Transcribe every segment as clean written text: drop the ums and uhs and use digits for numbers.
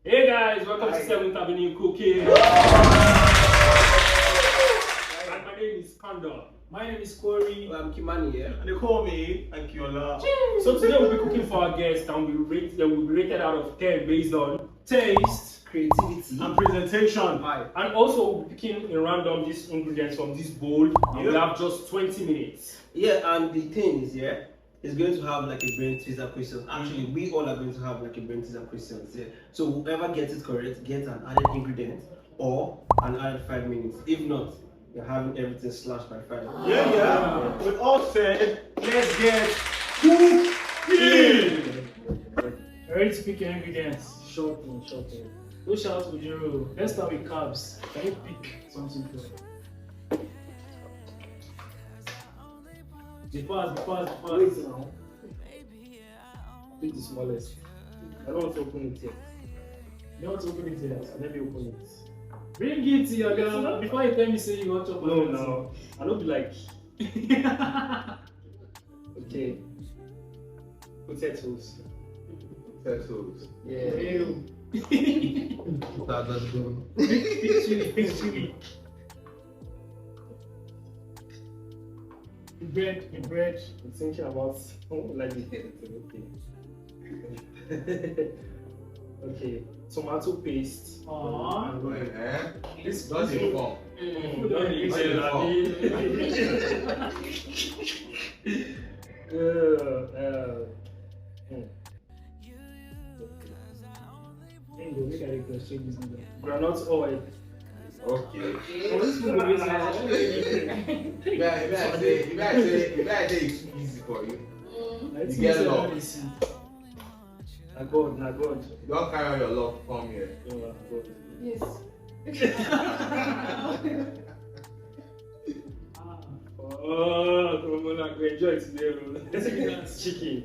Hey guys, welcome to 7th Avenue Cooking. And my name is Kanda. My name is Corey. I'm Kimani here. And they call me Ankiola. So today we'll be cooking for our guests and we'll be rated out of 10 based on Taste, creativity, And presentation. Hi. and also we'll be picking in random these ingredients from this bowl. And we'll have just 20 minutes. Yeah, and the thing is, it's going to have like a brain teaser question. Actually, we all are going to have like a brain teaser questions. Yeah. So whoever gets it correct gets an added ingredient or an added 5 minutes. If not, you're having everything slashed by 5. Yeah. With all said, let's get cooking. ready to pick your ingredients. Short one. Which house would you roll? Let's start with carbs. Can you pick something for? Be fast. Wait now. Pick the smallest. I don't want to open it yet. You don't want to open it yet? Let me open it. Bring it here, girl. Before you tell me say you want to open it. No. I don't be like Okay. Potatoes. Potatoes. Yeah. That's good. Big chili. Bread. I'm thinking about like okay. Tomato paste. Aww. This doesn't fall. Don't need to Granite oil. Okay. So this food will be If I say it's too easy for you, you get lost. Na God. You don't carry on your luck from here. Yes. Oh, come on, I go enjoy it today. Let's chicken.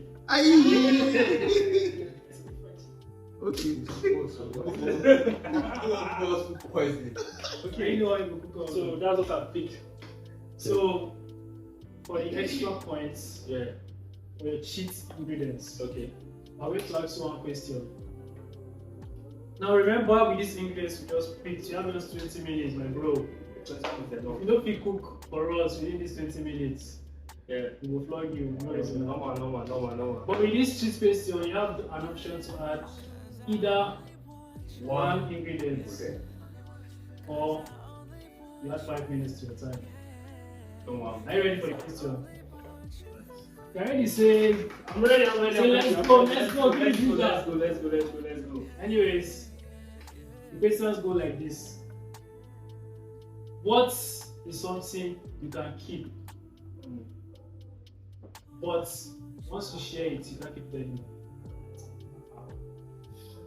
Okay. Poison. Okay, You know how you cook so that's what I picked. So, for the extra points, Yeah. for your cheat ingredients, Okay. I will ask you one question. Now remember, with these ingredients we just picked, you have just 20 minutes, my bro. If you don't fit cook for us within these 20 minutes, Yeah. we will flog you. No reason. Normal. But with this cheat question, you have an option to add either one ingredient Okay. or you have 5 minutes to your time. Come on. Are you ready for the question? Can I say? I'm ready. So let's go. Let's go. Let's go. Anyways, the questions go like this. What is something you can keep, but once you share it, you can't keep them?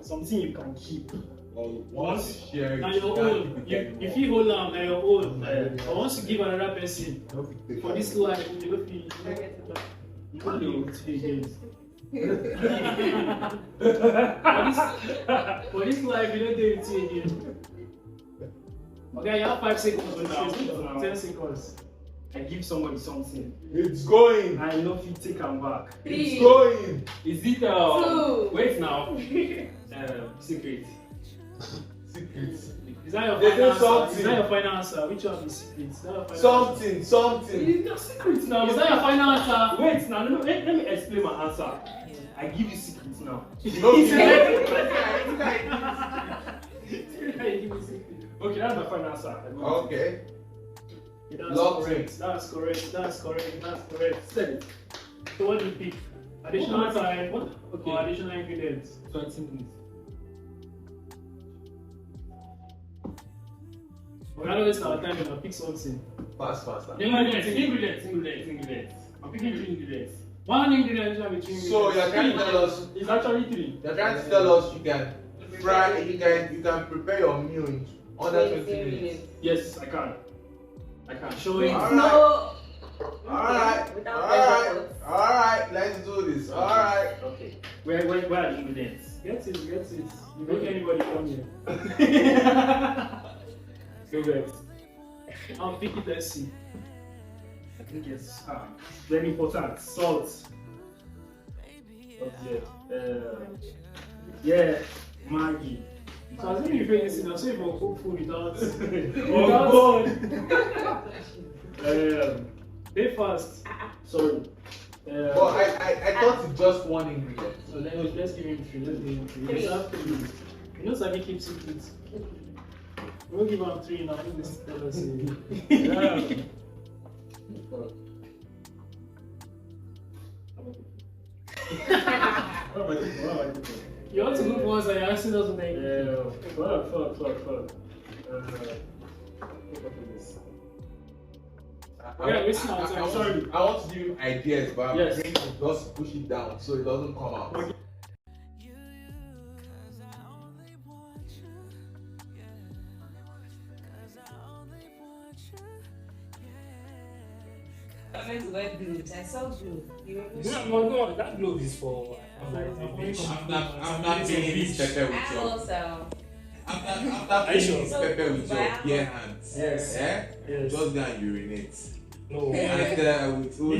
Something you can keep. Once you share it, And your own, if you hold on and your own, but once you give another person, for this life, you don't feel, you can't do it again. For this life, you don't do it again. Okay, you have 5 seconds now. 10 seconds. I give somebody something. It's going. I know if you take them back. It's going. Is it 2. wait now. Secret. Secrets. Is that your They final do answer? something. Is that your final answer? Which one is secret? Is that your final Something. It's not secret now. Answer? Is that your final answer? Wait now, let me explain my answer. I give you secrets now. Okay, that's my final answer. Okay. That's Locked correct. in. That's correct. Said it. So what do you pick? Additional time or additional ingredients? 20 minutes. We're not waste our time. I'll pick something. Faster. Ingredients. I'm picking 3 ingredients. One ingredient should be 3 ingredients. So you're trying to tell us. It's actually 3. You're trying to tell us you can fry. You can prepare your meal in under 20 minutes. Yes, I can. Show it. No. Alright, let's do this. Alright. Okay. Where are the ingredients? Get it. You make anybody come here. Go back. I'll pick it. Let's see. I think it's very important. Salt. What's it? Yeah, Maggi. So as if you feel this, so if you cook food without, Oh God. Pay fast. Sorry. But I thought it's just one ingredient. So let's give him 3. Let's give him 3. Let's have 3. You know, Sabi keeps secrets. We'll give him 3 now. This tell us. You want to look once and you're asking us something. Fuck. Okay, listen out. I'm sorry. I want to give you ideas, but I'm Yes. going to just push it down so it doesn't come out. Okay. I meant to wear gloves. I saw gloves. No, that glove is for. I'm not paying this pepper with I your. also. After paying this pepper with your bare hands. Yes. Eh? Yes. Just go and urinate. No. And with all.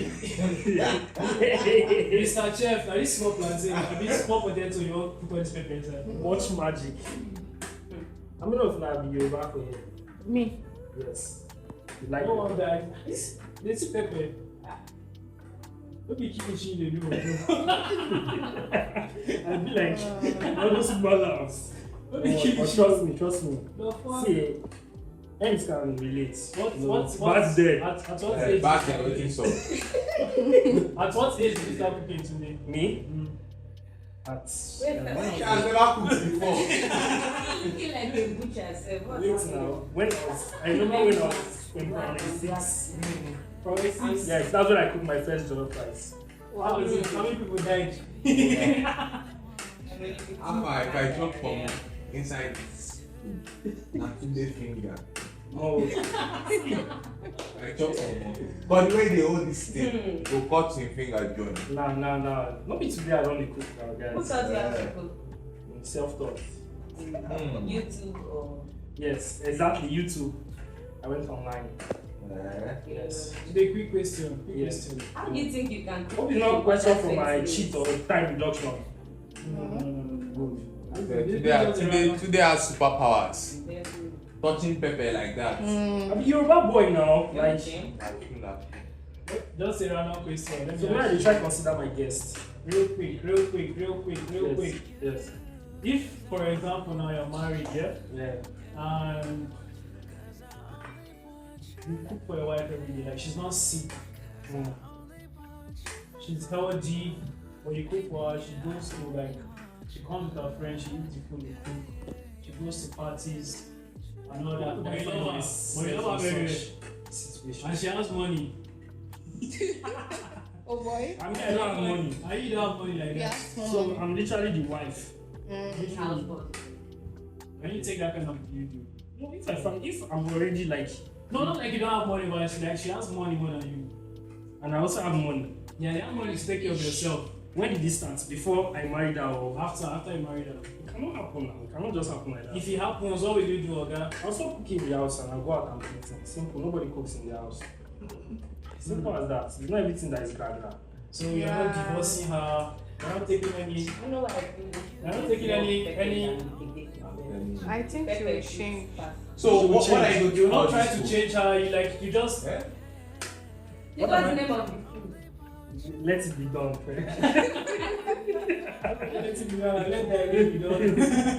Mr. Chef, now this small plantain, this small potato, you want to put all this pepper inside. Watch magic. How many of you have been Yoruba for here? Me. Yes. You like No it? one that. This pepper. Don't be keeping she the do. I'd be like, all those balance. Don't be keeping she. Trust me. The fuck? See, ends can relate. What? Bad day. At what age? Back did in you so. At what age did you start cooking to me? Me? At. She has never cooked before. Looking like a butcher. Wait now. When I remember when I was in primary 6. Probably 6. Yes, that's when I cooked my first jollof rice. How many people died? If I drop from inside this, not today's finger. Oh, I chop some more. But the way they hold this thing, go cut in finger joint. nah. Not be today I only cook now, Who guys. taught you how to cook? Self-taught. YouTube or? Yes, exactly. YouTube. I went online. Yes. Today, quick question. Yes. How do you think you can cook? Hope it's not a question for my 20 cheat or time reduction. No. Today has superpowers. Touching pepper like that. I'm a Yoruba boy now. Like, Just a random question. Let so me when I ask try to consider my guest. real quick. Yes. If, for example, now you're married, yeah, and you cook for your wife every day, like she's not sick, she's healthy, but you cook for her, she goes to she comes with her friends, she eats the food you cook, she goes to parties and all that. But you know her very well, and she has money. Oh boy. I mean, I don't have money. And you don't have money like Yeah. that. So I'm literally the wife. Houseboat. When you take that kind of you do. No, if I'm already like, No, not like you don't have money, but she has money more than you. and I also have money. Yeah, you have money to take care of yourself. When did this start? Before I married her or After you married her. It cannot happen now. It cannot just happen like that. If it happens, what will you do, Oga? I'll stop cooking in the house and I'll go out and cook. Simple. Nobody cooks in the house. Simple as that. It's not everything that is gradual. So you're not divorcing her. You're not taking any. I don't know what I feel. You're not taking any. I think she will change. So what are you You're not doing? trying to change her. You just. Eh? What's the name of the food? Let it be done. Let it be done. Let that be done.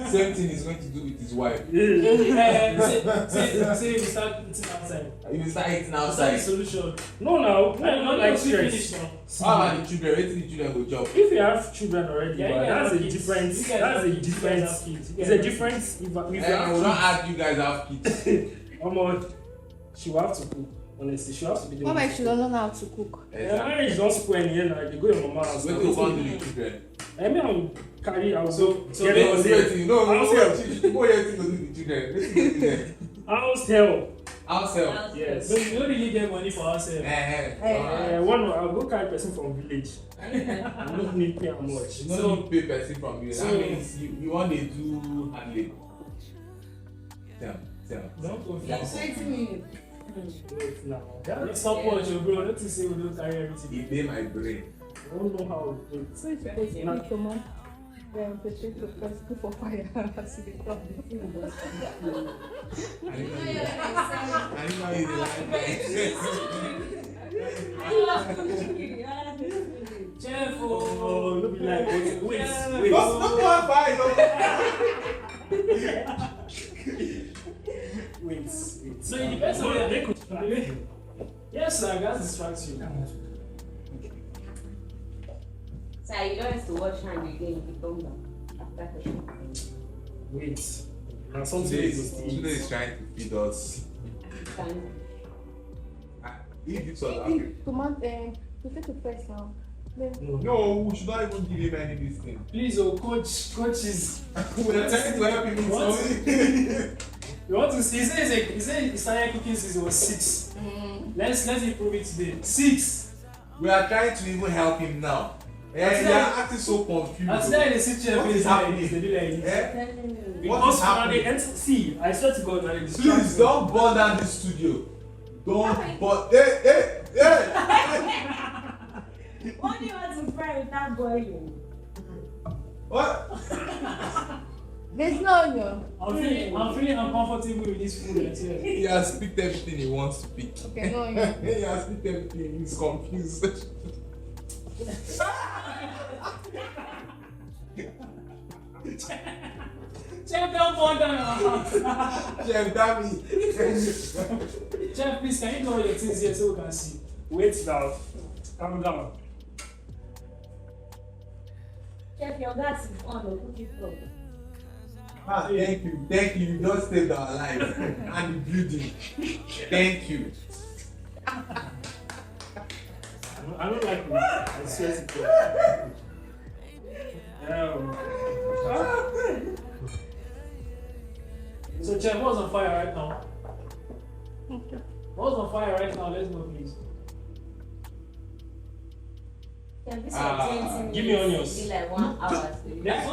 Same thing he's going to do with his wife. Say you start eating outside. You will start eating That's outside. the solution. No, now. I don't like finish stress. now. How about the children? Wait till the children go job. If you have children already, Yeah, but you guys that's have a kids. different. You guys That's have a kids. You guys different. have kids. You It's guys a have difference. If you I will have not ask you guys have kids. kids, she will have to cook. Honestly, she will have to be the What one. about she don't know how to cook? Marriage don't spoil here now. They go your mama house. Wait till you come to the children. I mean, I'll carry. I'll So get wait, on Wait, there. you know, House help. what you think to do with the children? Let's do the House help. House help. Yes. But you don't really get money for herself. I'll go carry person from village. I don't need pay how much. You don't need pay person from you. So- That means you want to do hand labor. Tell. Don't go Yeah, 20 minutes. Wait now. Let's support you, bro. Not to say we don't carry everything. It made my brain. I don't know how it works. So it's supposed to be tomato. Then potato first, put for fire. See the top. I didn't know you did Chef, Oh, look like wait. Don't fight, Wait. So it depends on They the could Yes, sir, I got distract you. So you don't have to wash hand again if you come back after the wait. Now something Today is is trying to feed us. Eat this one. Eat tomato, potato first now. Then No, we should not even give him any of this thing. Please, oh, coach is. We're trying to help him in What? something. You want to see? He said he started cooking since he was 6. Let's improve it today. 6. We are trying to even help him now. That's You are right. acting so confused. And today they sit chef What is is like happening? this, they do like this. Eh? What because is happening? and see, I swear to God, now they distract Please me. don't burn down the studio. Don't burn. Hey! What do you want to fry without boiling? What? there's no onion. I'm feeling uncomfortable with this food right here. He has picked everything he wants to pick. Okay, no onion. He has picked everything. He's confused. Chef, don't burn down our house. Chef, damn it. Chef, please, can you do all your things here so we can see? Wait now. Calm down. Chef, your gas is on, or put it on. Ah, thank you. Thank you. You just saved our life and the building. Thank you. I don't like it. I swear to God. So, Chef, what's on fire right now? Okay. What's on fire right now? Let's go, please. Chef, this Ah, is 20 give me minutes. onions. Be like 1 hour. Next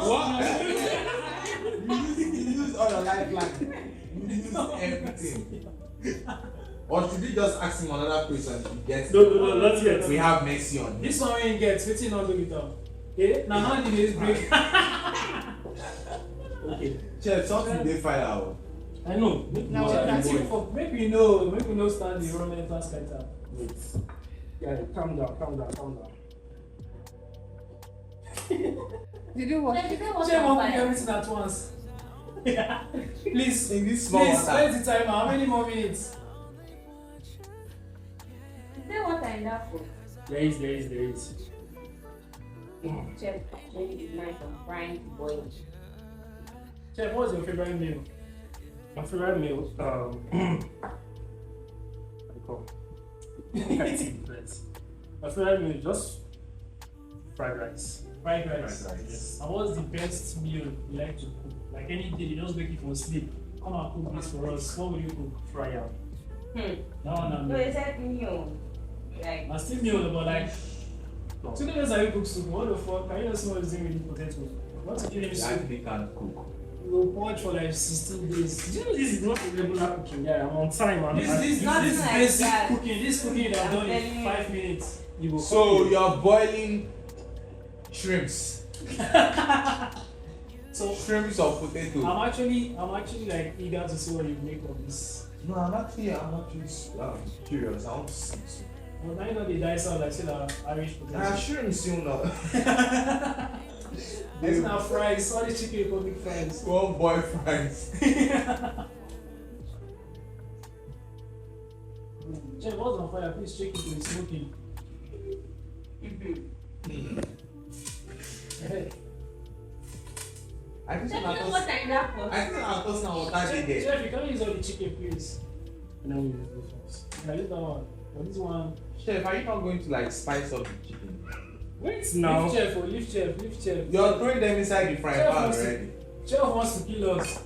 You use all your lifeline. You use everything. Or should we just ask him another question if he gets No, not yet. We have mercy on him. This one we ain't get, waiting not do it up. Okay? Now, how did this break? Okay. Chef, something they fire out. I know. Now Chef, that's make we know stand the Roman fast scatter. Wait. Yeah, calm down. Did you wash Chef, it? you know what's Chef, on won't cook fire? everything at once. Please, In this small water. where's the timer? How many more minutes? Is there water in that food? There is. Chef, maybe it's nice and frying to boil. Chef, what's your favorite meal? My favorite meal, what do you call it? My favorite meal is just fried rice. Fried rice. Fried rice. Yes. And what's the best meal you like to cook? Like any day, you just wake you from sleep. Come and cook this for us. What will you cook? Fry out. No. No, it's like new. Like, I still meal, but like, No. 2 days I cook soup. What the fuck? Can you just see what is doing with the potato? What if you give me He soup? actually can't cook. You will punch for like 16 days. Did you know this is not a regular cooking? Yeah, I'm on time. This Nothing is like basic that. cooking. This cooking that I've I'm done in telling you. 5 minutes. You will So you're boiling shrimps. So Shrimps or potato. I'm actually like eager to see what you make of this. No, I'm actually curious. I want to see. But now you know they dice out like say that Irish potato. Shrimps, you know. It's not fries, all the chicken republic fries. One boy fries. Chef, what's on fire? Please check it to the smoking. Hey. I think Chef, I'm you know what tossing. in that pot? I think I'm tossing water there. Chef, you can't use all the chicken, please. No, we use this one. Yeah, use that one. But this one. Chef, are you not going to like spice up the chicken? Wait now. Lift chef. You're throwing them inside the frying Chef pan wants to- already. Chef wants to kill us.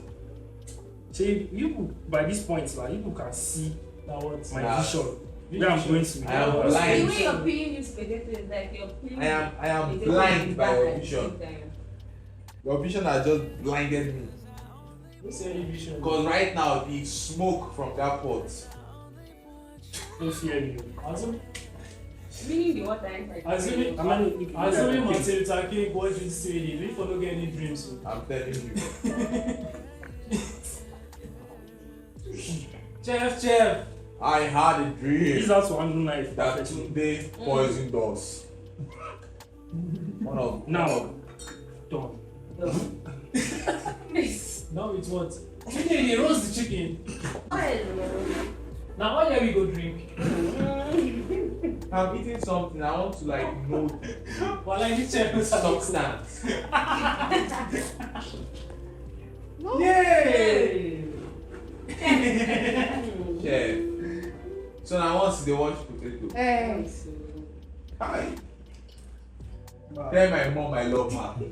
See, you by this point, like, you can see Now what? my Nah. vision. Where I'm going to. I am The blind. way you're peeling this potato is like you're peeling I am potato blind and by back your at the vision. same time. Your vision has just blinded me. Don't say any vision. Because right now the smoke from that pot. Don't fear me. Awesome. Meaning the water inside. Assuming Martin Luther King was with CD, we for no get any dreams. I'm telling you. Chef. I had a dream This has one knife. that Tunde poisoned us. One of Now, done. Now it's what? Today they roast the chicken. Now why we go drink? I'm eating something. I want to like know Well, I need chef substance. Yay! Yeah. So now once they wash potato. Hey. Hi. Tell my mom I love her. We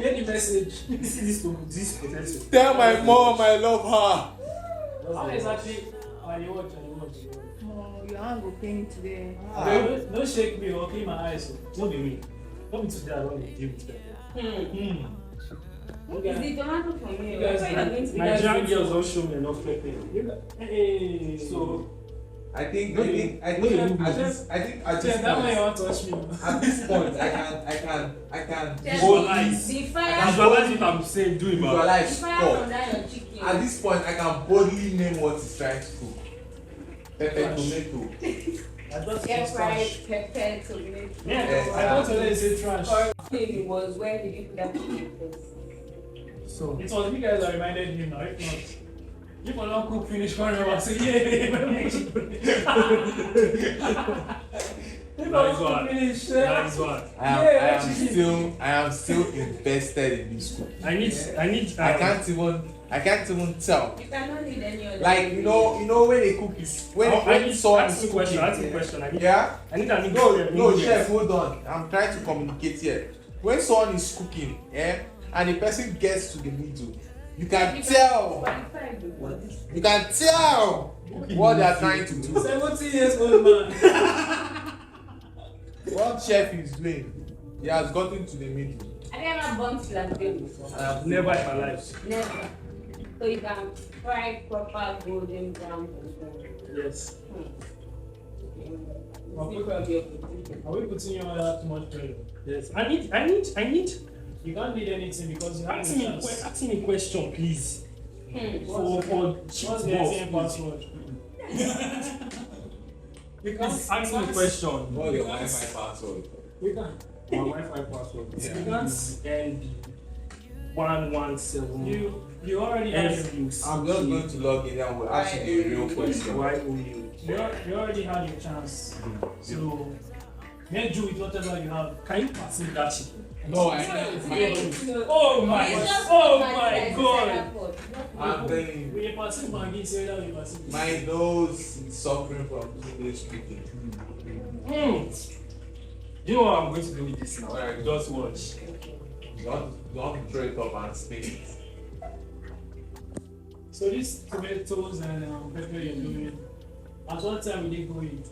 get the message. This potato. Tell my mom I love her. How exactly are you watching? Oh, your hand will pain me today. Don't shake me or clean my eyes. Don't be me. Don't be today. I don't deal with them. Is the tomato for me? You guys- Why are you going to Nigerian girls don't show me enough pepper. Hey. So, I think Chef, at that this way you point, want to touch me. at this point I can Chef, visualize. The I fire visualize what I'm saying, doing, man. the visualize fire God. from that your chicken. At this point I can boldly name what he's trying to cook. Pepper tomato. I thought it Air was fried trash. pepper tomato. Yeah, I thought today say trash. It was where did you put that chicken first? So, It was you guys that reminded me now, if not. If I don't cook finish corner, I say, yeah, If I Nice don't one. cook finish, nice one. I am still invested in this cook. I need. I can't even tell. You cannot need any other. Like you know when a cook is when I need someone ask is me question. cooking. Ask me question. I need. Yeah. I need an No, ingredient. chef, hold on. I'm trying to communicate here. When someone is cooking, and the person gets to the middle, you can tell. You can tell what they are trying to do. 70 years old man. What chef is doing, he has gotten to the middle. I never burnt plantain before. Never in my life. Never. So you can fry proper golden brown. Yes. Are we putting you under too much pressure? Yes. I need. You can't need anything because you have Ask the me chance. a question, please. For What's cheap the boss, ATM please. password? You Please can't ask me a question. What your Wi-Fi password? You can't. My Wi-Fi password. Yeah. You can't. And 117. You already have your, FUC. I'm just going to log in and we'll ask you the real question. YOU. you already had your chance. So make do with whatever you have. Can you pass me that chicken? No, I can't. Oh my God. I'm telling you, We passing Maggie, say that we passing. my nose is suffering from too much speaking. Do you know what I'm going to do with this now? Alright. Just watch. You want to throw it up and spin it. So these tomatoes and pepper you're doing, at what time will they go in?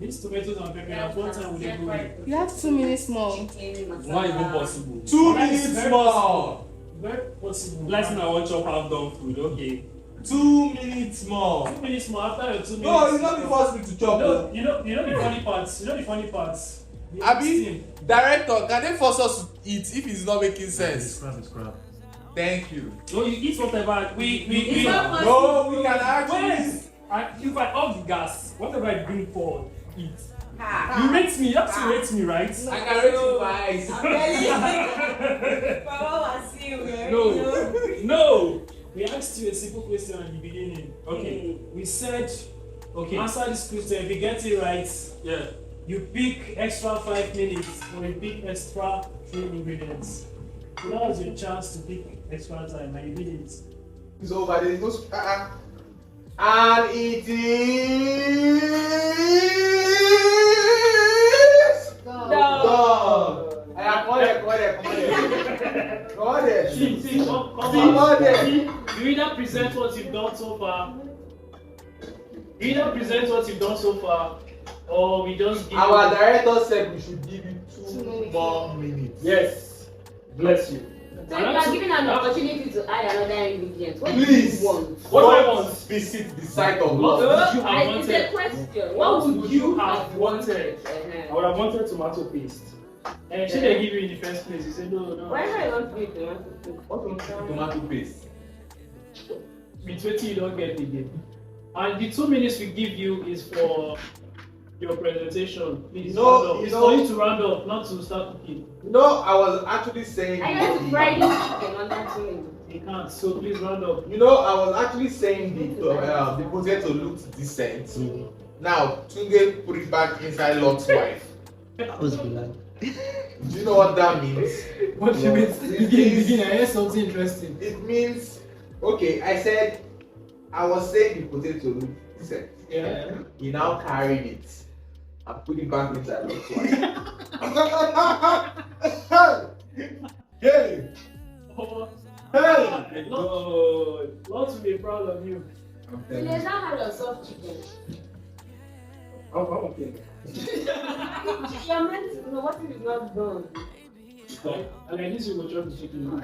These tomatoes and pepper, at what time will they go in? You have 2 minutes more. Not even possible. 2 That is minutes very more. Very possible. Last time I watch up half done food, okay. 2 minutes more. 2 minutes more after your 2 minutes. No, you not be forced me to chop. You know the funny parts. You know the funny parts. The Abi, steam. director, can they force us to eat if it's not making sense? Scrap. Thank you. No, you eat whatever. We It's not No, we can actually. Wait! If I off the gas, whatever I bring forward, eat. Ha. You rate me, you have to rate me, right? I can rate you by eyes. No! We asked you a simple question at the beginning. Okay. We said, Okay. answer this question. If you get it right, Yeah. you pick extra 5 minutes or you pick extra 3 ingredients. So that was your chance to pick extra time and you did it. So, but there is no. And it is. Done. I am come there. See, come Come on. there. See, you either present what you've done so far, or we just give Our director said we should give you 2 more minutes. Yes. Bless you. So you are given an opportunity to add another ingredient. What Please. do you want? What do I want? Visit the site of What love. would you have It's a wanted? question. What would you have wanted? I would have wanted tomato paste. And should they give you in the first place? You say no, no. Why do I want to be tomato soup? Tomato paste. With waiting you don't get again. And the 2 minutes we give you is for your presentation. Please No, round up. you It's know- for you to round up, not to start cooking. No, I was actually saying. I want to fry this chicken under 2 minutes. You can't, so please round up. You know, I was actually saying the potato looked decent. Now, Tunde put it back inside Lot's wife. Do you know what that means? What do you mean? Begin. I heard something interesting. It means, okay, I was saying the potato looked decent. Yeah. He now carried it and put it back inside Lot's wife. Hey! Oh, Hey! Lots will be proud of you. You never had a soft chicken. Okay. You're meant to know what if it's not done. And like this, you will chop the chicken.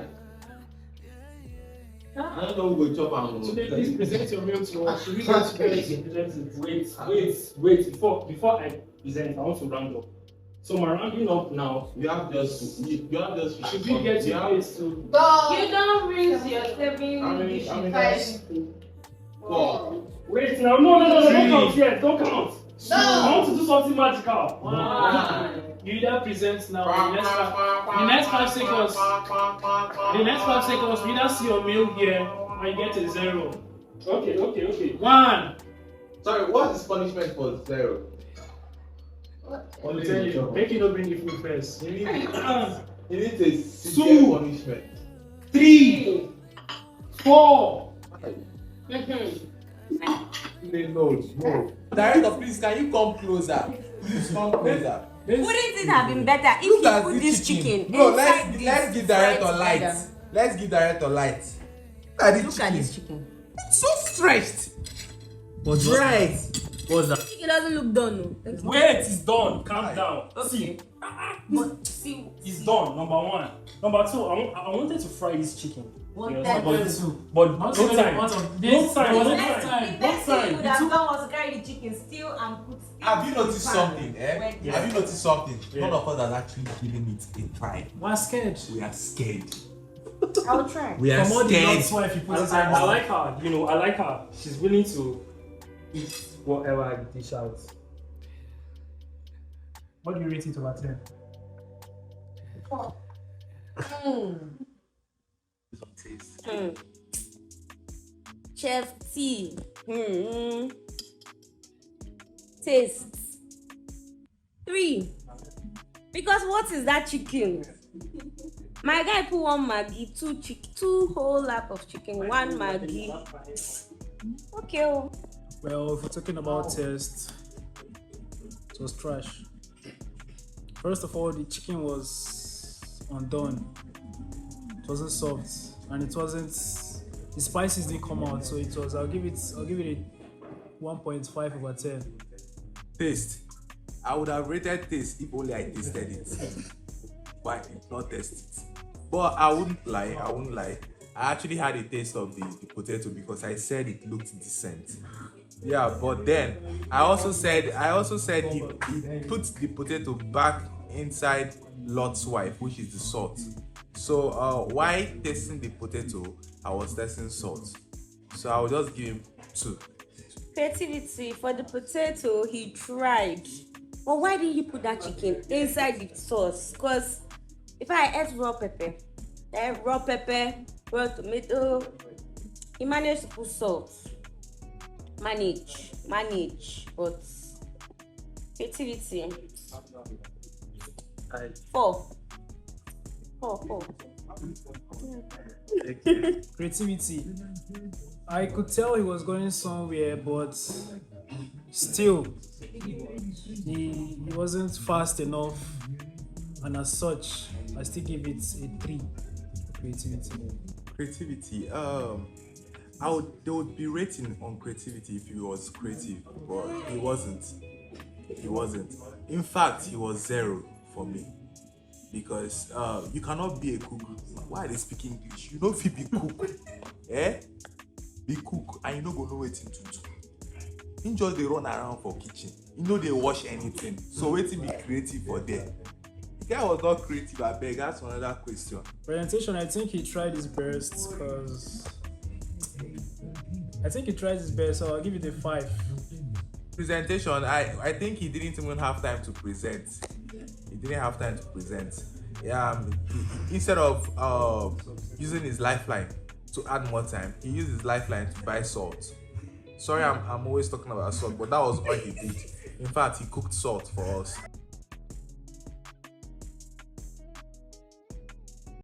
I don't know who will chop and Today, please present your meal to us. Should we go to present it? Wait. Before I present, I want to round up. So my rounding up now. You have just Should we get your place to? You don't rinse your serving How many dish times? Oh. Wait now, no, don't count yet, don't count. No. I want to do something magical. One. You either present now. The next 5 seconds. The next 5 seconds, we either see your meal here and you get a 0. Okay. 1. Sorry, what is punishment for 0? I'll tell you. Make it not bring the food first. You need a severe punishment. 3. 4. No. Director, please, can you come closer? Please come closer. Wouldn't it have been better if Look at you put this chicken No, inside let's this give director fried light. together? Let's give director light. Look Look at this chicken. It's so stretched. What's Right. What's that? It doesn't look done. No. Wait, it's done. Calm down. Okay. See, But see, it's done. Number 1. Number 2, I wanted to fry this chicken. What You that understand? does. But Not no even time. part of No this. time. It was No next time. time. The best thing you would It have took- done was to carry the chicken still and put. Have you noticed pan something? where the- Have you noticed something? Yeah. None of us has actually given it a try. We're scared. We are scared. I will try. We are From all the scared. Lord's wife you put I inside like her. You know, I like her. She's willing to eat whatever I dish out. What do you rate it over 10? Chef T. Taste. 3. Because what is that chicken? My guy put 1 Maggi, 2 whole lap of chicken, 1 Maggi. Okay. Oh. Well, if we're talking about taste, it was trash. First of all, the chicken was undone. It wasn't soft, and it wasn't. The spices didn't come out, so it was. I'll give it a 1.5 over 10. Taste. I would have rated taste if only I tasted it. But I did not taste it. But I wouldn't lie. I actually had a taste of the potato because I said it looked decent. Yeah, but then I also said he put the potato back inside Lot's wife, which is the salt. So while tasting the potato, I was tasting salt. So I'll just give him 2. Creativity for the potato, he tried. But why did he put that chicken inside the sauce? Because if I ate raw pepper, raw tomato, he managed to put salt. Manage, but creativity. 4. Creativity. I could tell he was going somewhere, but still, he wasn't fast enough, and as such, I still give it a 3. Creativity. They would be rating on creativity if he was creative, but he wasn't. In fact, he was 0 for me. because you cannot be a cook. Why are they speaking English? You know if you be cook, be cook and you no go know wetin to do. You just dey run around for kitchen. You know they wash anything. So wetin be creative for there? The guy was not creative. I beg. That's another question. Presentation, I think he tried his best because so I'll give it a 5. Presentation, I think he didn't even have time to present. Yeah, instead of using his lifeline to add more time, he used his lifeline to buy salt. Sorry, I'm always talking about salt, but that was all he did. In fact, he cooked salt for us.